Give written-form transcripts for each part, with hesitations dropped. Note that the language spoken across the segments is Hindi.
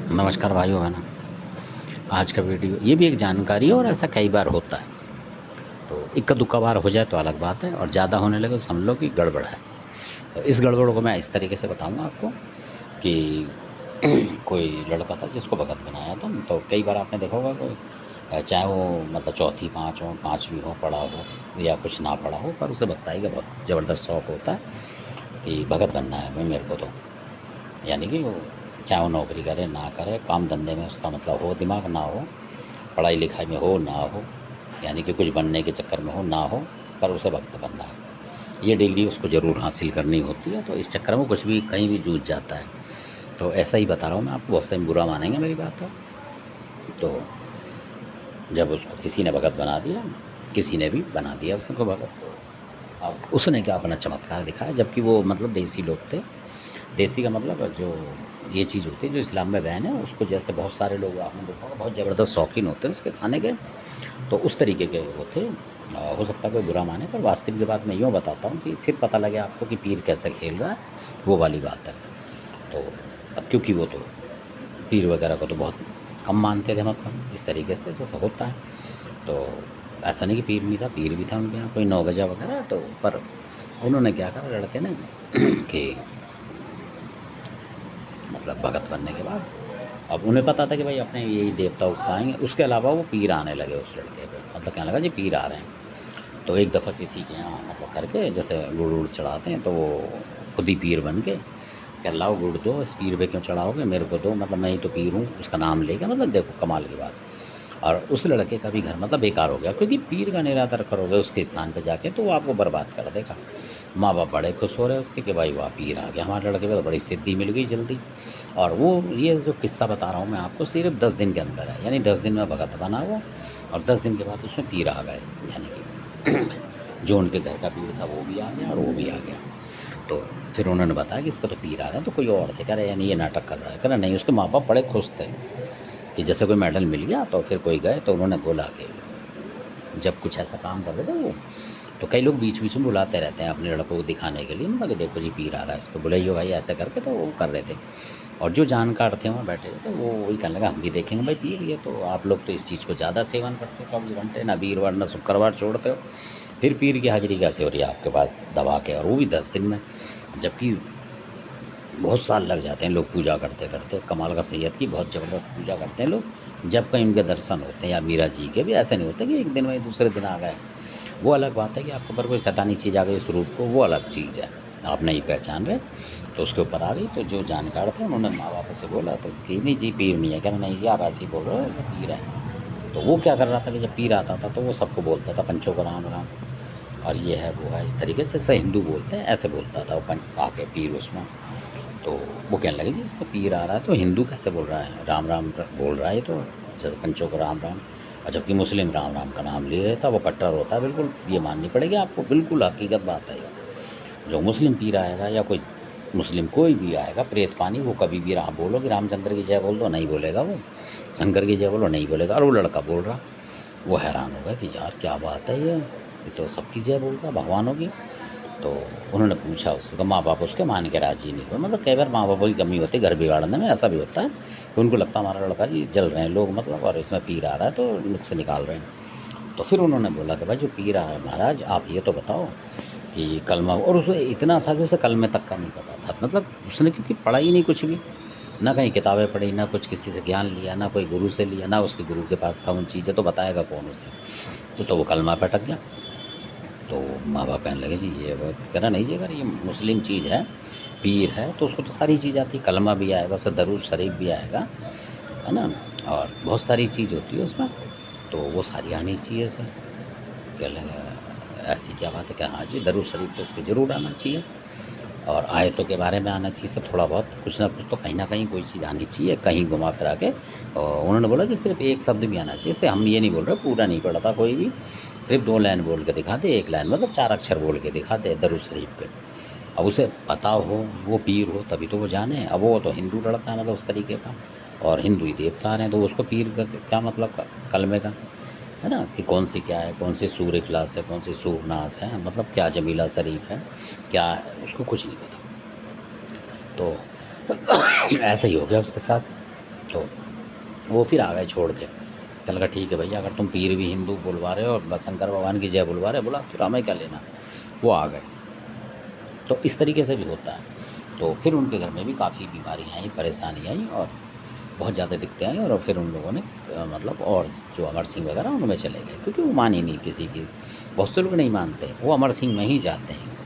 नमस्कार भाइयों बहनों। आज का वीडियो ये भी एक जानकारी है और ऐसा कई बार होता है। तो इक्का दुक्का बार हो जाए तो अलग बात है, और ज़्यादा होने लगे तो समझ लो कि गड़बड़ है। तो इस गड़बड़ को मैं इस तरीके से बताऊंगा आपको कि कोई लड़का था जिसको भगत बनाया था। तो कई बार आपने देखा होगा कोई चाहे वो मतलब चौथी पाँच हो, पाँचवीं हो, पढ़ा हो या कुछ ना पढ़ा हो, पर उसे भक्ताई का बहुत ज़बरदस्त शौक़ होता है कि भगत बनना है भाई मेरे को। तो यानी कि वो चाहे वो नौकरी करे ना करे, काम धंधे में उसका मतलब हो, दिमाग ना हो, पढ़ाई लिखाई में हो ना हो, यानी कि कुछ बनने के चक्कर में हो ना हो, पर उसे भक्त बनना है। ये डिग्री उसको ज़रूर हासिल करनी होती है। तो इस चक्कर में कुछ भी कहीं भी जूझ जाता है। तो ऐसा ही बता रहा हूँ मैं आपको, बहुत से बुरा मानेंगे मेरी बात है। तो जब उसको किसी ने भगत बना दिया, किसी ने भी बना दिया उसको भगत, तो अब उसने क्या अपना चमत्कार दिखाया, जबकि वो मतलब देसी लोग थे। देसी का मतलब जो ये चीज़ होती है जो इस्लाम में बैन है, उसको जैसे बहुत सारे लोग आपने देखा होगा बहुत ज़बरदस्त शौकीन होते हैं उसके खाने के, तो उस तरीके के वो थे। हो सकता है कोई बुरा माने, पर वास्तविक बात मैं यूँ बताता हूँ कि फिर पता लगे आपको कि पीर कैसे खेल रहा है, वो वाली बात है। तो अब क्योंकि वो तो पीर वगैरह को तो बहुत कम मानते थे, मतलब इस तरीके से जैसा होता है। तो ऐसा नहीं कि पीर नहीं था, पीर भी था उनके यहाँ कोई नौगजा वगैरह। तो पर उन्होंने क्या करा लड़के ने कि मतलब भगत बनने के बाद अब उन्हें पता था कि भाई अपने यही देवता उगता आएंगे, उसके अलावा वो पीर आने लगे उस लड़के पे, मतलब कहने लगा जी पीर आ रहे हैं। तो एक दफ़ा किसी के यहाँ मतलब करके जैसे गुड़ उड़ चढ़ाते हैं, तो वो खुद ही पीर बन के कह लाओ गुड़ दो, इस पीर पे क्यों चढ़ाओगे, मेरे को दो, मतलब मैं ही तो पीर हूँ, उसका नाम लेके, मतलब देखो कमाल की बात। और उस लड़के का भी घर मतलब बेकार हो गया, क्योंकि पीर का निरादर करोगे उसके स्थान पे जाके तो वो आपको बर्बाद कर देगा। माँ बाप बड़े खुश हो रहे हैं उसके कि भाई वाह पीर आ गया हमारे लड़के पे, तो बड़ी सिद्धि मिल गई जल्दी। और वो ये जो किस्सा बता रहा हूँ मैं आपको सिर्फ 10 दिन के अंदर है, यानी 10 दिन में भगत बना वो, और 10 दिन के बाद उसमें पीर आ गए, यानी कि जो उनके घर का पीर था वो भी आ गया और वो भी आ गया। तो फिर उन्होंने बताया कि इस पर तो पीर आ रहे हैं, तो कोई और थे, कह रहे यानी ये नाटक कर रहा है, कह रहे नहीं, उसके माँ बाप बड़े खुश थे कि जैसे कोई मेडल मिल गया। तो फिर कोई गए तो उन्होंने बोला कि जब कुछ ऐसा काम कर रहे थे वो, तो कई लोग बीच बीच में बुलाते रहते हैं अपने लड़कों को दिखाने के लिए, मतलब कि देखो जी पीर आ रहा है, इस पर बुलाइयो भाई, ऐसे करके तो वो कर रहे थे। और जो जानकार थे वहाँ बैठे थे, तो वो वही कहने लगा हम भी देखेंगे भाई पीर, ये तो आप लोग तो इस चीज़ को ज़्यादा सेवन करते हो 24 घंटे, ना वीरवार ना शुक्रवार छोड़ते हो, फिर पीर की हाजिरी कैसे हो रही है आपके पास दबा के, और वो भी 10 दिन में, जबकि बहुत साल लग जाते हैं लोग पूजा करते करते। कमाल का सैयद की बहुत ज़बरदस्त पूजा करते हैं लोग, जब कहीं उनके दर्शन होते हैं, या मीरा जी के भी ऐसे नहीं होते कि एक दिन में दूसरे दिन आ गए। वो अलग बात है कि आपके ऊपर कोई शैतानी चीज़ आ गई इस रूप को, वो अलग चीज़ है, आप नहीं पहचान रहे, तो उसके ऊपर आ गई। तो जो जानकार थे उन्होंने माँ बाप से बोला तो कि नहीं जी पीर नहीं है, कह रहे नहीं जी आप ऐसे ही बोल रहे हो, वो पीर है। तो वो क्या कर रहा था कि जब पीर आता था तो वो सबको बोलता था पंचों को राम राम, और ये है वो है, इस तरीके से जैसे हिंदू बोलते हैं ऐसे बोलता था वो आके पीर उसमें। तो वो कहने लगे जी इसमें पीर आ रहा है तो हिंदू कैसे बोल रहा है, राम राम बोल रहा है ये तो, जैसे पंचों को राम राम। और जबकि मुस्लिम राम राम का नाम ले लेता, वो कट्टर होता है बिल्कुल, ये माननी पड़ेगी आपको, बिल्कुल हकीकत बात है ये। जो मुस्लिम पीर आएगा या कोई मुस्लिम कोई भी आएगा प्रेत पानी, वो कभी भी राम बोलो कि रामचंद्र की जय बोल दो, नहीं बोलेगा वो, शंकर की जय बोलो नहीं बोलेगा। और वो लड़का बोल रहा, वो हैरान होगा कि यार क्या बात है, ये तो सबकी जय बोल रहा भगवानों की। तो उन्होंने पूछा उससे, तो माँ बाप उसके मान के राजी नहीं हुए। मतलब कई बार माँ बापों की कमी होती है घर बिगाड़ने में, ऐसा भी होता है कि उनको लगता है हमारा लड़का जी जल रहे हैं लोग, मतलब और इसमें पीर आ रहा है तो नुक्स निकाल रहे हैं। तो फिर उन्होंने बोला कि भाई जो पीर आ रहा है महाराज आप ये तो बताओ कि कलमा, और उसे इतना था कि उसे कलमे तक का नहीं पता था, मतलब उसने क्योंकि पढ़ा ही नहीं कुछ भी, ना कहीं किताबें पढ़ी, ना कुछ किसी से ज्ञान लिया, ना कोई गुरु से लिया, ना उसके गुरु के पास था उन चीज़ें, तो बताएगा कौन उसे। तो वो कलमा पे अटक गया। तो माँ बाप कहने लगे जी ये बात, कह रहा नहीं जी अगर ये मुस्लिम चीज़ है, पीर है, तो उसको तो सारी चीज़ आती है, कलमा भी आएगा उससे, दरूद शरीफ भी आएगा, है ना, और बहुत सारी चीज़ होती है उसमें, तो वो सारी आनी चाहिए इसे। कह लगा ऐसी क्या बात है, क्या हाँ जी दरूद शरीफ तो उसको ज़रूर आना चाहिए, और आयतों के बारे में आना चाहिए सब, थोड़ा बहुत कुछ ना कुछ तो कहीं ना कहीं कोई चीज़ आनी चाहिए, कहीं घुमा फिरा के। और उन्होंने बोला कि सिर्फ एक शब्द भी आना चाहिए, इससे हम ये नहीं बोल रहे पूरा नहीं पढ़ा था कोई भी, सिर्फ 2 लाइन बोल के दिखा दे, 1 लाइन मतलब 4 अक्षर बोल के दिखा दे दरूद शरीफ पे। अब उसे पता हो, वो पीर हो तभी तो वो जाने। अब वो तो हिंदू लड़का है मतलब उस तरीके का, और हिंदू ही देवता हैं, तो उसको पीर का क्या मतलब कलमे का, है ना, कि कौन सी क्या है, कौन सी सूर इखलास है, कौन सी सूर नास है, मतलब क्या जमीला शरीफ है, क्या है उसको कुछ नहीं पता। तो ऐसा ही हो गया उसके साथ। तो वो फिर आ गए छोड़ के। कहने लगा ठीक है भैया, अगर तुम पीर भी हिंदू बुलवा रहे हो और बस शंकर भगवान की जय बुलवा रहे हो, बोला फिर हमें क्या लेना। वो आ गए। तो इस तरीके से भी होता है। तो फिर उनके घर में भी काफ़ी बीमारियाँ आई, परेशानी आई और बहुत ज़्यादा दिक्कतें आई और फिर उन लोगों ने मतलब और जो अमर सिंह वगैरह उनमें चले गए, क्योंकि वो मान ही नहीं किसी की। बहुत से लोग नहीं मानते, वो अमर सिंह में ही जाते हैं।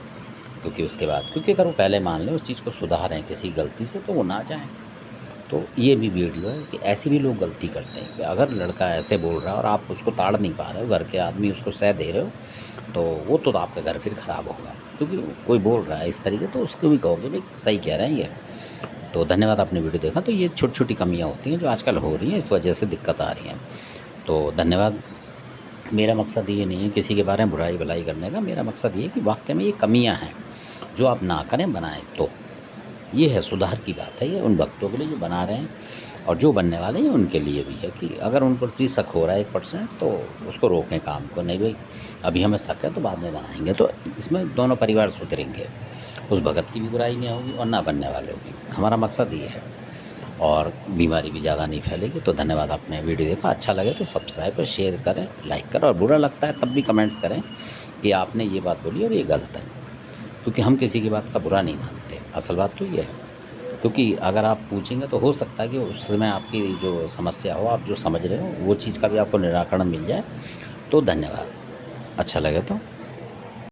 क्योंकि उसके बाद, क्योंकि अगर वो पहले मान लें उस चीज़ को सुधारें किसी गलती से, तो वो ना जाएँ। तो ये भी वीडियो है कि ऐसे भी लोग गलती करते हैं कि अगर लड़का ऐसे बोल रहा है और आप उसको ताड़ नहीं पा रहे हो, घर के आदमी उसको सह दे रहे हो, तो वो तो आपका घर फिर ख़राब होगा। क्योंकि कोई बोल रहा है इस तरीके, तो उसको भी कहोगे भाई सही कह रहे हैं ये। तो धन्यवाद, आपने वीडियो देखा। तो ये छोटी-छोटी कमियाँ होती हैं जो आजकल हो रही हैं, इस वजह से दिक्कत आ रही हैं। तो धन्यवाद। मेरा मकसद ये नहीं है किसी के बारे में बुराई-भलाई करने का, मेरा मकसद ये है कि वाक़ई में ये कमियाँ हैं, जो आप ना करें, बनाएँ तो। ये है, सुधार की बात है ये उन भक्तों के लिए जो बना रहे हैं, और जो बनने वाले हैं उनके लिए भी है कि अगर उन पर भी शक हो रहा है 1% तो उसको रोकें काम को। नहीं भाई, अभी हमें शक है तो बाद में बनाएँगे, तो इसमें दोनों परिवार सुधरेंगे। उस भगत की भी बुराई नहीं होगी और ना बनने वालों की। हमारा मकसद ये है, और बीमारी भी ज़्यादा नहीं फैलेगी। तो धन्यवाद, आपने वीडियो देखा। अच्छा लगे तो सब्सक्राइब और शेयर करें, लाइक करें, और बुरा लगता है तब भी कमेंट्स करें कि आपने ये बात बोली और ये गलत है। क्योंकि हम किसी की बात का बुरा नहीं मानते, असल बात तो ये है। क्योंकि अगर आप पूछेंगे तो हो सकता है कि उस समय आपकी जो समस्या हो, आप जो समझ रहे हो, वो चीज़ का भी आपको निराकरण मिल जाए। तो धन्यवाद। अच्छा लगे तो